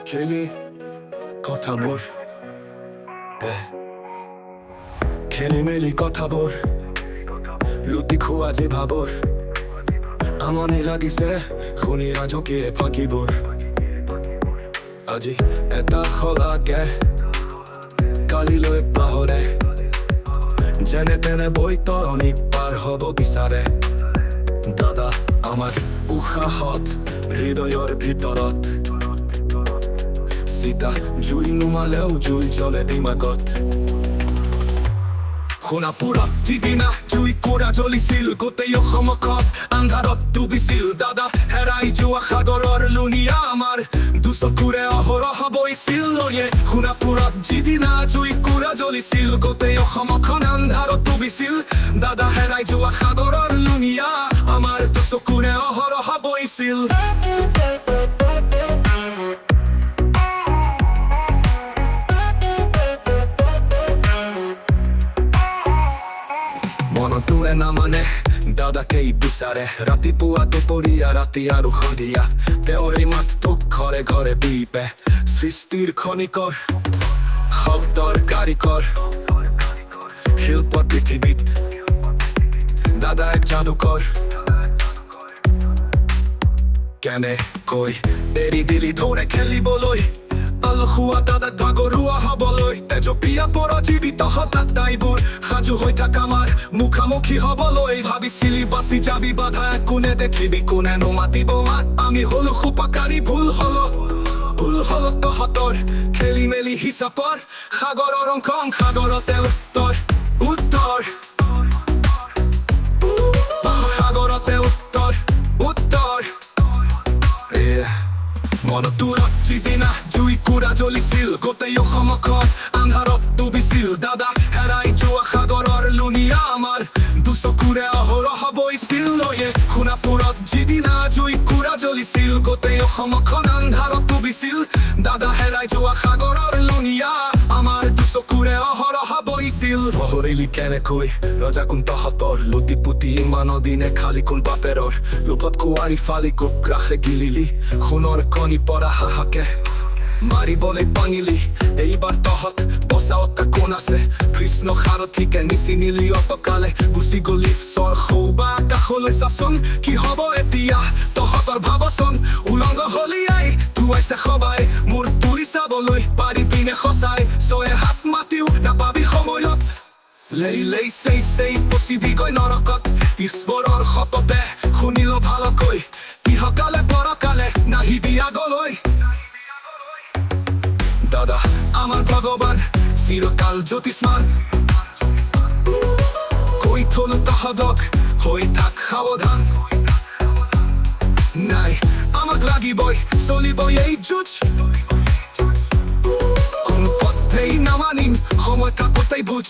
খেলি কথাবোৰ খেলি মেলি কথাবোৰ লুটি খোৱা যে ভাবৰ আমনি লাগিছে শুনি ৰাজকীয় ফাঁকিবোৰ আজি এটা সলাগে কালিলৈ পাহৰে যেনে তেনে বৈতৰণি পাৰ হ'ব বিচাৰে দাদা আমাৰ উশাহত হৃদয়ৰ ভিতৰত চিতা জুই নুমালেও জুই জ্বলে দিমাগত সোণাপুৰত যিদিনা জুইকুৰা জ্বলিছিল গোটেই অসমখন আন্ধাৰত ডুবিছিল দাদা হেৰাই যোৱা সাগৰৰ লুনিয়া আমাৰ দুচকুৰে অহৰহ বৈছিল নৈয়ে সোণাপুৰত যিদিনা জুইকুৰা জ্বলিছিল গোটেই অসমখন আন্ধাৰত ডুবিছিল দাদা হেৰাই যোৱা সাগৰৰ লুনিয়া আমাৰ দুচকুৰে অহৰহ বৈছিল মনটোৱে নামানে দাদাকেই বিচাৰে ৰাতিপুৱা দুপৰীয়া ৰাতি আৰু সন্ধিয়া তেওঁৰ মাতটো ঘৰে ঘৰে বিপে সৃষ্টিৰ খনিকৰ শব্দৰ কাৰিকৰ শিল্পৰ পৃথিৱীত দাদা এক যাদুকৰ কেনেকৈ এৰি দিলি ধৰে খেলিবলৈ আলসুৱা দাদা ভাগৰুৱা হ'বলৈ তেজপীয়া পৰজীৱিত হতাইবোৰ সাজু হৈ থাক আমাৰ মুখামুখি হ'বলৈ ভাবিছিলি বাচি যাবি বাধা কোনে দেখিবি কোনে নোমাতিব মাত আমি হলো সুপাকাৰী ভুল হলো তহঁতৰ খেলি মেলি হিচাপৰ সাগৰৰ অংশ সাগৰতে উত্তৰ সাগৰতে উত্তৰ মনটোৰত যিদিনা জুইকুৰা জ্বলিছিল গোটেই অসমখন আন্ধাৰত ডুবিছিল দাদা হেৰাই যোৱা সাগৰৰ লুনিয়া আমাৰ দুচকুৰে অহৰহ বৈছিল নৈয়ে সোণাপুৰত যিদিনা জুইকুৰা জ্বলিছিল গোটেই অসমখন আন্ধাৰত ডুবিছিল দাদা হেৰাই যোৱা সাগৰৰ লুনিয়া আমাৰ দুচকুৰে অহৰহ বৈছিল পাহৰিলি কেনেকৈ ৰজা কোন তহঁতৰ লুটি পুতি ইমান দিনে খালি কোন বাপেৰৰ লোভত কুঁৱাৰী ফালি কুকুৰাখে গিলিলি সোণৰ কণী পৰা হাহাকে মাৰিবলৈ পাঙিলি এইবাৰ তহঁত বচাওঁতা কোন আছে কৃষ্ণ সাৰথিকে নিচিনিলি অতকালে গুচি গলি চৰ সৌবা কাষলৈ চাচোন কি হ'ব এতিয়া তহঁতৰ ভাবচোন উলংগ হলি আই ধুৱাইছে সবাই মোৰ তুৰি চাবলৈ পাৰিবিনে সঁচাই ছয়ে হাত মাতিও নাপাবি সময়ত লেই চেই পচিবিগৈ নৰকত ঈশ্বৰৰ শপতে শুনিল ভালকৈ ইহকালে পৰকালে নাহিবি আগলৈ দাদা আমাৰ ভগৱান চিৰকাল জ্যোতিষ্মান কৈ থলো তহঁতক হৈ থাক সাৱধান নাই আমাক লাগিবই চলিবই এই যুঁজ কোনো পথেই নামানিম সময় থাকোতেই বুজ